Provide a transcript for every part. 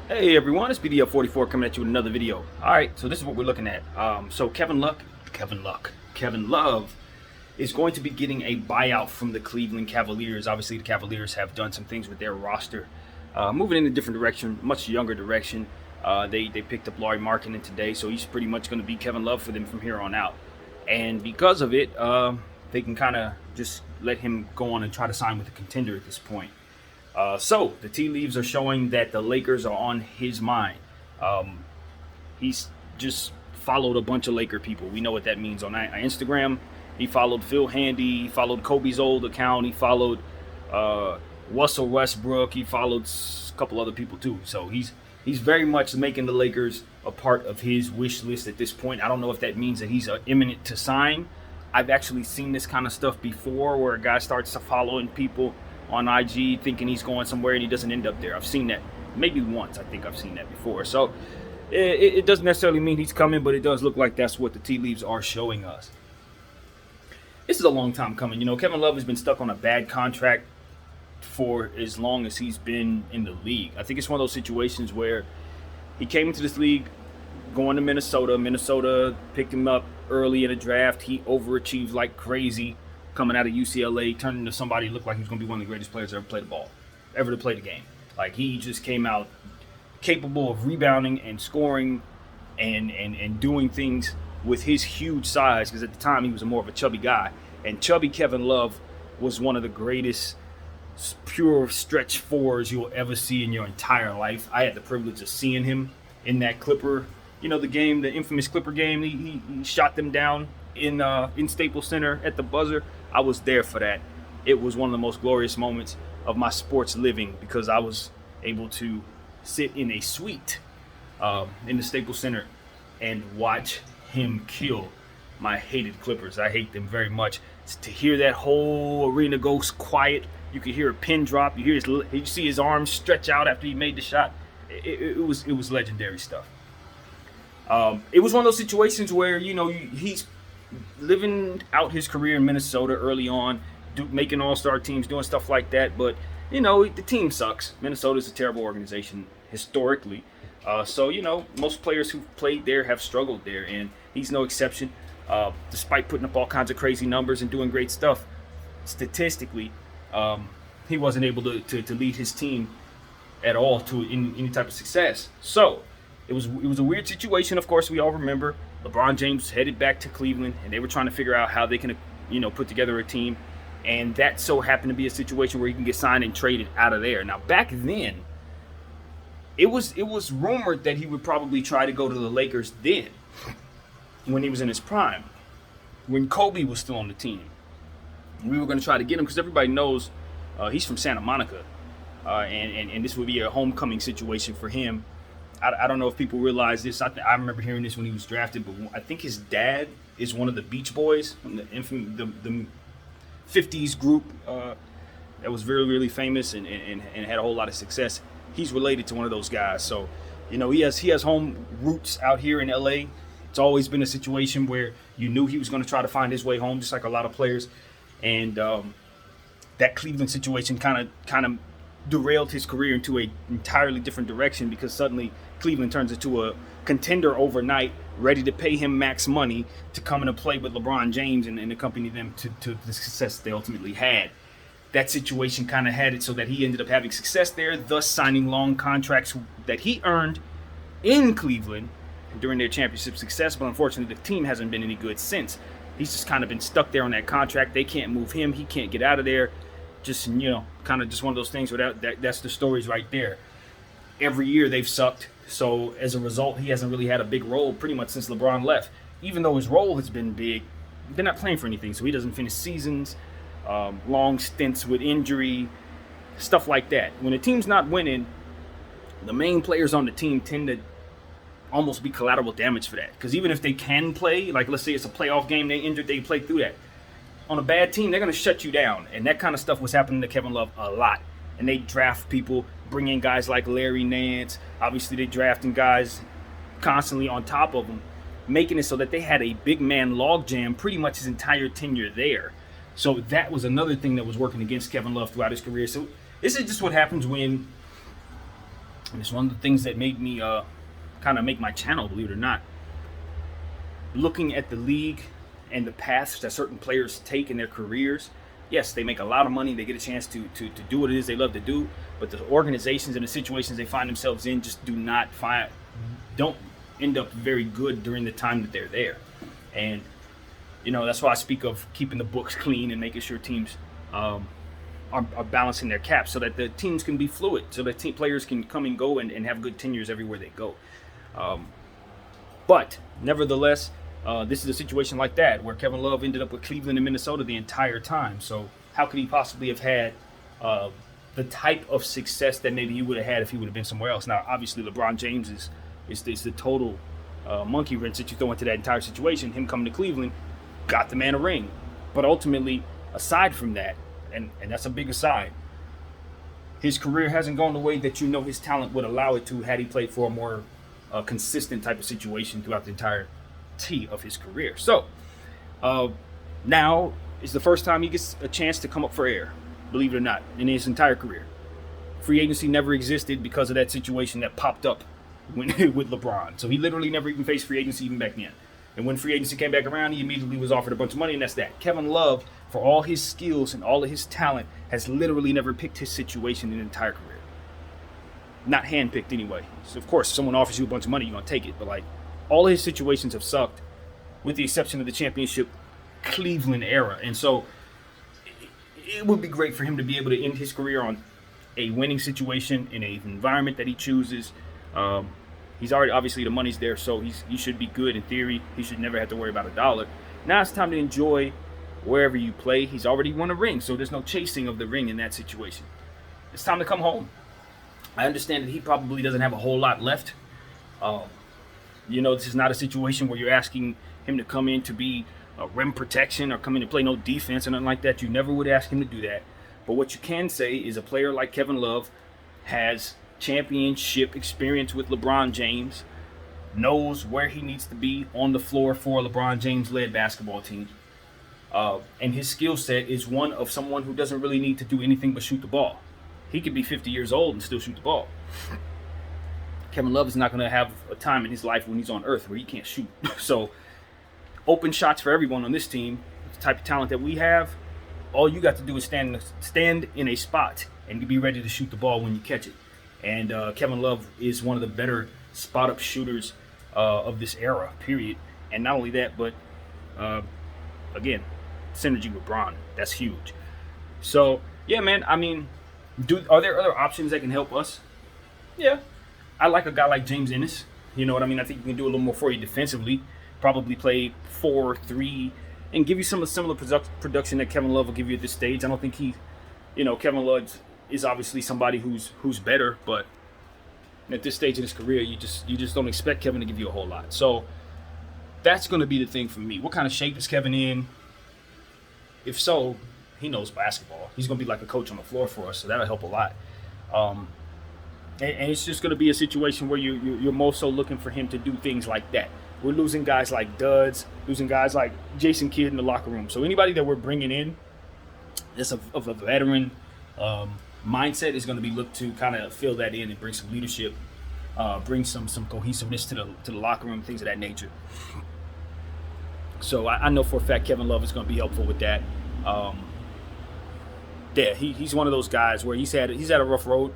Hey everyone, it's BDF44 coming at you with another video. Alright, so this is what we're looking at. So Kevin Love is going to be getting a buyout from the Cleveland Cavaliers. Obviously, the Cavaliers have done some things with their roster, moving in a different direction, much younger direction. They picked up Lauri Markkanen today, so he's pretty much going to be Kevin Love for them from here on out. And because of it, they can kind of just let him go on and try to sign with a contender at this point. So the tea leaves are showing that the Lakers are on his mind. He's just followed a bunch of Laker people. We know what that means on Instagram. He followed Phil Handy. He followed Kobe's old account. He followed Russell Westbrook. He followed a couple other people too. So he's very much making the Lakers a part of his wish list at this point. I don't know if that means that he's imminent to sign. I've actually seen this kind of stuff before where a guy starts following people on IG thinking he's going somewhere and he doesn't end up there. I've seen that maybe once. I think I've seen that before. So it doesn't necessarily mean he's coming, but it does look like that's what the tea leaves are showing us. This is a long time coming. You know, Kevin Love has been stuck on a bad contract for as long as he's been in the league. I think it's one of those situations where he came into this league going to Minnesota. Minnesota picked him up early in the draft. He overachieved like crazy. Coming out of UCLA, turned into somebody who looked like he was going to be one of the greatest players to ever play the ball, ever to play the game. Like, he just came out capable of rebounding and scoring and doing things with his huge size, because at the time he was more of a chubby guy. And chubby Kevin Love was one of the greatest pure stretch fours you'll ever see in your entire life. I had the privilege of seeing him in that Clipper, the game, the infamous Clipper game. He shot them down in Staples Center at the buzzer. I was there for that. It was one of the most glorious moments of my sports living because I was able to sit in a suite in the Staples Center and watch him kill my hated Clippers. I hate them very much. To hear that whole arena go quiet, you could hear a pin drop. You see his arms stretch out after he made the shot. It was legendary stuff. It was one of those situations where he's living out his career in Minnesota early on, making all-star teams, doing stuff like that. But, the team sucks. Minnesota's a terrible organization historically. So, most players who've played there have struggled there, and he's no exception. Despite putting up all kinds of crazy numbers and doing great stuff, statistically, he wasn't able to lead his team at all to any type of success. So it was a weird situation. Of course, we all remember LeBron James headed back to Cleveland, and they were trying to figure out how they can, put together a team. And that so happened to be a situation where he can get signed and traded out of there. Now, back then, it was rumored that he would probably try to go to the Lakers then, when he was in his prime, when Kobe was still on the team. We were going to try to get him because everybody knows he's from Santa Monica, and this would be a homecoming situation for him. I don't know if people realize this. I remember hearing this when he was drafted, but I think his dad is one of the Beach Boys, the 50s group that was very, really famous and had a whole lot of success. He's related to one of those guys. So, he has home roots out here in LA. It's always been a situation where you knew he was going to try to find his way home, just like a lot of players. And that Cleveland situation kind of derailed his career into an entirely different direction, because suddenly Cleveland turns into a contender overnight, ready to pay him max money to come in and play with LeBron James and accompany them to the success they ultimately had. That situation kind of had it so that he ended up having success there, thus signing long contracts that he earned in Cleveland during their championship success. But unfortunately, the team hasn't been any good since. He's just kind of been stuck there on that contract. They can't move him. He can't get out of there. Just, kind of just one of those things where that's the stories right there. Every year they've sucked. So as a result, he hasn't really had a big role pretty much since LeBron left. Even though his role has been big, they're not playing for anything. So he doesn't finish seasons, long stints with injury, stuff like that. When a team's not winning, the main players on the team tend to almost be collateral damage for that. Because even if they can play, like let's say it's a playoff game, they injured, they play through that. On a bad team, they're going to shut you down. And that kind of stuff was happening to Kevin Love a lot. And they draft people, bring in guys like Larry Nance. Obviously, they drafting guys constantly on top of them, making it so that they had a big man logjam pretty much his entire tenure there. So that was another thing that was working against Kevin Love throughout his career. So this is just what happens when And it's one of the things that made me kind of make my channel, believe it or not. Looking at the league and the paths that certain players take in their careers, yes, they make a lot of money. They get a chance to do what it is they love to do. But the organizations and the situations they find themselves in just don't end up very good during the time that they're there. And, that's why I speak of keeping the books clean and making sure teams are balancing their caps so that the teams can be fluid, so that players can come and go and have good tenures everywhere they go. But nevertheless, this is a situation like that where Kevin Love ended up with Cleveland and Minnesota the entire time. So how could he possibly have had the type of success that maybe he would have had if he would have been somewhere else? Now, obviously, LeBron James is the total monkey wrench that you throw into that entire situation. Him coming to Cleveland got the man a ring. But ultimately, aside from that, and that's a big aside, his career hasn't gone the way that his talent would allow it to had he played for a more consistent type of situation throughout the entire of his career. So now is the first time he gets a chance to come up for air, believe it or not, in his entire career. Free agency never existed because of that situation that popped up with LeBron. So he literally never even faced free agency even back then. And when free agency came back around, he immediately was offered a bunch of money, and that's that. Kevin Love, for all his skills and all of his talent, has literally never picked his situation in his entire career. Not handpicked anyway. So of course, if someone offers you a bunch of money, you're going to take it. But all of his situations have sucked, with the exception of the championship Cleveland era. And so it would be great for him to be able to end his career on a winning situation in an environment that he chooses. He's already, obviously the money's there, so he should be good in theory. He should never have to worry about a dollar. Now it's time to enjoy wherever you play. He's already won a ring, so there's no chasing of the ring in that situation. It's time to come home. I understand that he probably doesn't have a whole lot left. This is not a situation where you're asking him to come in to be a rim protection or come in to play no defense or nothing like that. You never would ask him to do that. But what you can say is a player like Kevin Love has championship experience with LeBron James, knows where he needs to be on the floor for a LeBron James-led basketball team. And his skill set is one of someone who doesn't really need to do anything but shoot the ball. He could be 50 years old and still shoot the ball. Kevin Love is not going to have a time in his life when he's on earth where he can't shoot. So open shots for everyone on this team, the type of talent that we have. All you got to do is stand in a spot and be ready to shoot the ball when you catch it. And Kevin Love is one of the better spot-up shooters of this era, period. And not only that, but again, synergy with Bron. That's huge. So, yeah, man, I mean, are there other options that can help us? Yeah. I like a guy like James Ennis. You know what I mean? I think he can do a little more for you defensively. Probably play 4-3 and give you some of the similar production that Kevin Love will give you at this stage. I don't think Kevin Love is obviously somebody who's better, but at this stage in his career, you just don't expect Kevin to give you a whole lot. So that's going to be the thing for me. What kind of shape is Kevin in? If so, he knows basketball. He's going to be like a coach on the floor for us, so that'll help a lot. And it's just going to be a situation where you're more so looking for him to do things like that. We're losing guys like Duds, losing guys like Jason Kidd in the locker room. So anybody that we're bringing in that's of a veteran mindset is going to be looked to kind of fill that in and bring some leadership, bring some cohesiveness to the locker room, things of that nature. So I know for a fact Kevin Love is going to be helpful with that. He's one of those guys where he's had a rough road.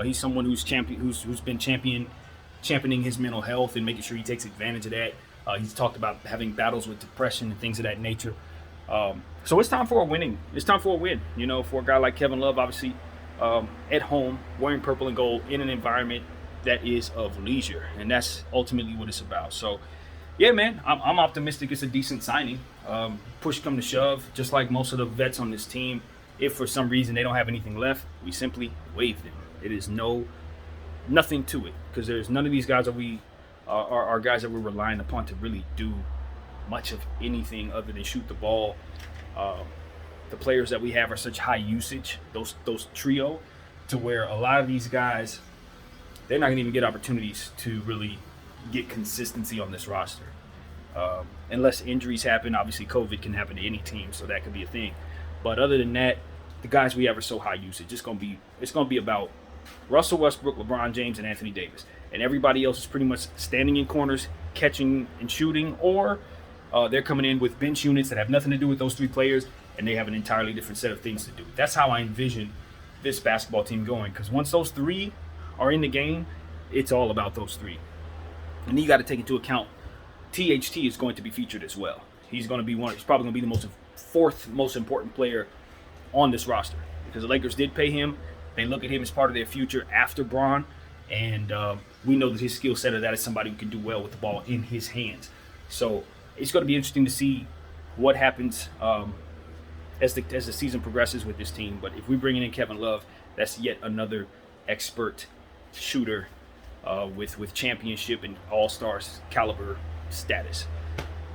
He's someone who's been championing his mental health and making sure he takes advantage of that. He's talked about having battles with depression and things of that nature. So it's time for a win. For a guy like Kevin Love, obviously at home, wearing purple and gold in an environment that is of leisure, and that's ultimately what it's about. So, yeah, man, I'm optimistic. It's a decent signing. Push come to shove, just like most of the vets on this team. If for some reason they don't have anything left, we simply waive them. It is nothing to it, because there's none of these guys are guys that we're relying upon to really do much of anything other than shoot the ball. The players that we have are such high usage, those trio, to where a lot of these guys, they're not going to even get opportunities to really get consistency on this roster. Unless injuries happen, obviously COVID can happen to any team, so that could be a thing. But other than that, the guys we have are so high usage. It's going to be about Russell Westbrook, LeBron James, and Anthony Davis. And everybody else is pretty much standing in corners, catching and shooting, or they're coming in with bench units that have nothing to do with those three players, and they have an entirely different set of things to do. That's how I envision this basketball team going, because once those three are in the game, it's all about those three. And then you got to take into account THT is going to be featured as well. He's probably going to be the fourth most important player on this roster, because the Lakers did pay him. They look at him as part of their future after Bron, and we know that his skill set of that is somebody who can do well with the ball in his hands. So it's going to be interesting to see what happens as the season progresses with this team. But if we bring in Kevin Love, that's yet another expert shooter with championship and all-star caliber status.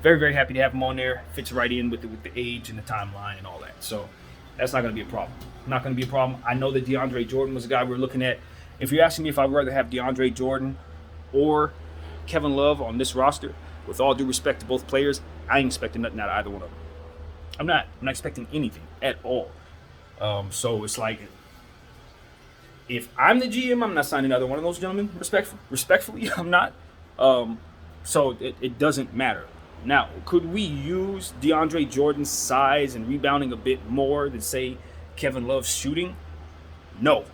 Very, very happy to have him on there. Fits right in with the age and the timeline and all that. So that's not going to be a problem. Not going to be a problem. I know that DeAndre Jordan was a guy we were looking at. If you're asking me if I'd rather have DeAndre Jordan or Kevin Love on this roster, with all due respect to both players, I ain't expecting nothing out of either one of them. I'm not expecting anything at all. So it's like, if I'm the GM, I'm not signing either one of those gentlemen. Respectfully, I'm not. So it doesn't matter. Now, could we use DeAndre Jordan's size and rebounding a bit more than, say, Kevin Love's shooting? No.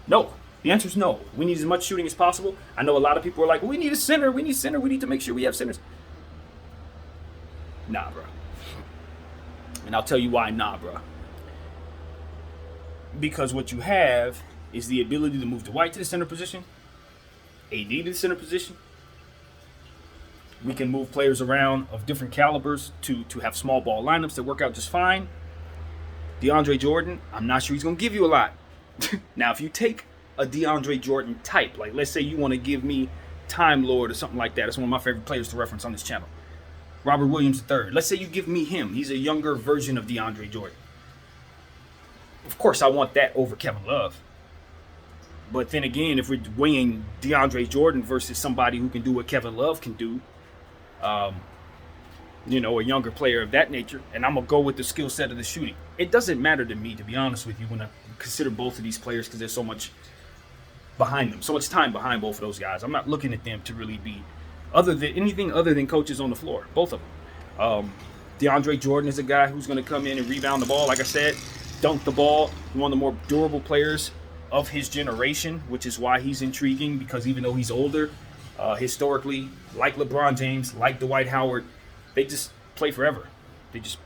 No. The answer is no. We need as much shooting as possible. I know a lot of people are like, we need a center. We need center. We need to make sure we have centers. Nah, bro. And I'll tell you why nah, bro. Because what you have is the ability to move Dwight to the center position, AD to the center position. We can move players around of different calibers to have small ball lineups that work out just fine. DeAndre Jordan, I'm not sure he's going to give you a lot. Now, if you take a DeAndre Jordan type, like let's say you want to give me Time Lord or something like that. It's one of my favorite players to reference on this channel. Robert Williams III. Let's say you give me him. He's a younger version of DeAndre Jordan. Of course, I want that over Kevin Love. But then again, if we're weighing DeAndre Jordan versus somebody who can do what Kevin Love can do, a younger player of that nature, and I'm going to go with the skill set of the shooting. It doesn't matter to me, to be honest with you, when I consider both of these players, because there's so much behind them, so much time behind both of those guys. I'm not looking at them to really be anything other than coaches on the floor, both of them. DeAndre Jordan is a guy who's going to come in and rebound the ball, like I said, dunk the ball, one of the more durable players of his generation, which is why he's intriguing, because even though he's older, historically, like LeBron James, like Dwight Howard, they just play forever.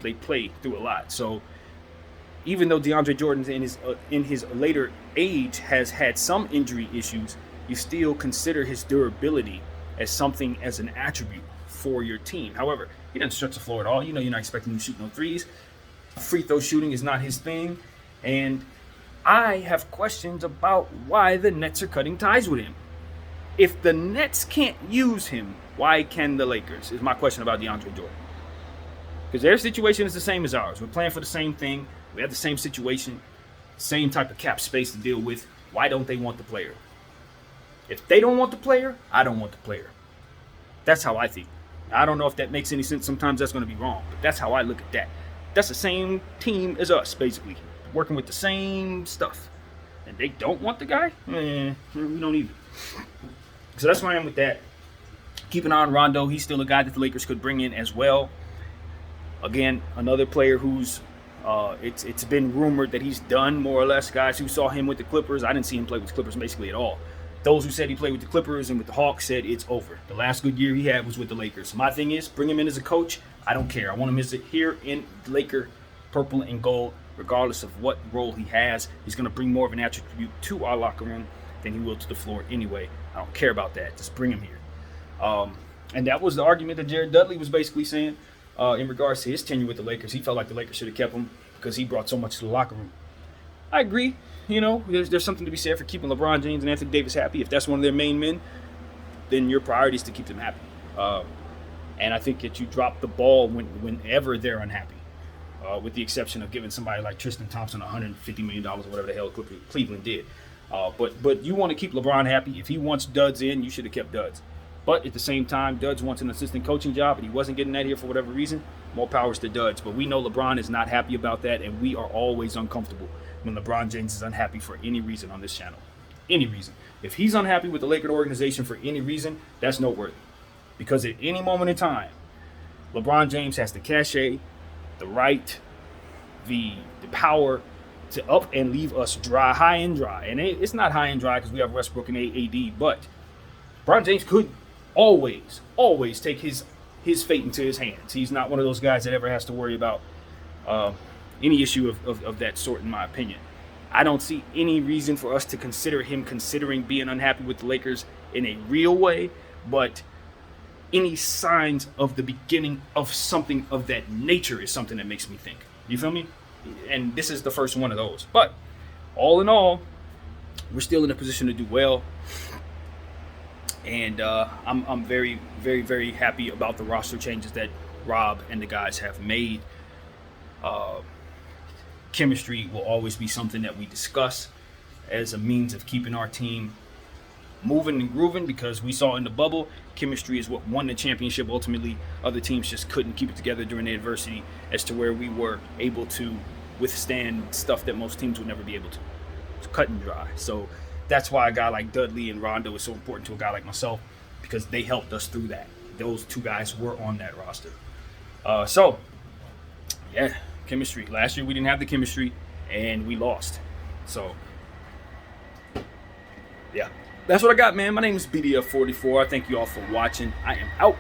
They play through a lot. So even though DeAndre Jordan in his later age has had some injury issues, you still consider his durability as an attribute for your team. However, he doesn't stretch the floor at all. You're not expecting him to shoot no threes. Free throw shooting is not his thing. And I have questions about why the Nets are cutting ties with him. If the Nets can't use him, why can the Lakers? Is my question about DeAndre Jordan. Because their situation is the same as ours. We're playing for the same thing. We have the same situation, same type of cap space to deal with. Why don't they want the player? If they don't want the player, I don't want the player. That's how I think. I don't know if that makes any sense. Sometimes that's going to be wrong, but that's how I look at that. That's the same team as us, basically. Working with the same stuff. And they don't want the guy? We don't either. So that's where I am with that. Keep an eye on Rondo. He's still a guy that the Lakers could bring in as well. Again, another player who's it's been rumored that he's done, more or less. Guys who saw him with the Clippers, I didn't see him play with the Clippers basically at all. Those who said he played with the Clippers and with the Hawks said it's over. The last good year he had was with the Lakers. So my thing is, bring him in as a coach. I don't care. I want him here in Laker purple and gold, regardless of what role he has. He's going to bring more of an attribute to our locker room than he will to the floor anyway. I don't care about that. Just bring him here. And that was the argument that Jared Dudley was basically saying in regards to his tenure with the Lakers. He felt like the Lakers should have kept him because he brought so much to the locker room. I agree. There's something to be said for keeping LeBron James and Anthony Davis happy. If that's one of their main men, then your priority is to keep them happy. And I think that you drop the ball whenever they're unhappy, with the exception of giving somebody like Tristan Thompson $150 million or whatever the hell Cleveland did. But you want to keep LeBron happy. If he wants duds in, you should have kept duds. But at the same time, Duds wants an assistant coaching job, and he wasn't getting that here for whatever reason. More powers to Duds. But we know LeBron is not happy about that, and we are always uncomfortable when LeBron James is unhappy for any reason on this channel. Any reason. If he's unhappy with the Lakers organization for any reason, that's noteworthy. Because at any moment in time, LeBron James has the cachet, the right, the power to up and leave us dry, high and dry. And it's not high and dry because we have Westbrook and AD, but LeBron James could always take his fate into his hands. He's not one of those guys that ever has to worry about any issue of that sort, in my opinion. I don't see any reason for us to consider him considering being unhappy with the Lakers in a real way, but any signs of the beginning of something of that nature is something that makes me think. You feel me? And this is the first one of those. But all in all, we're still in a position to do well. And I'm very, very, very happy about the roster changes that Rob and the guys have made. Chemistry will always be something that we discuss as a means of keeping our team moving and grooving, because we saw in the bubble, chemistry is what won the championship. Ultimately, other teams just couldn't keep it together during the adversity, as to where we were able to withstand stuff that most teams would never be able to. It's cut and dry. So that's why a guy like Dudley and Rondo is so important to a guy like myself, because they helped us through that. Those two guys were on that roster. So, yeah, chemistry. Last year we didn't have the chemistry, and we lost. So, yeah. That's what I got, man. My name is BDF44. I thank you all for watching. I am out.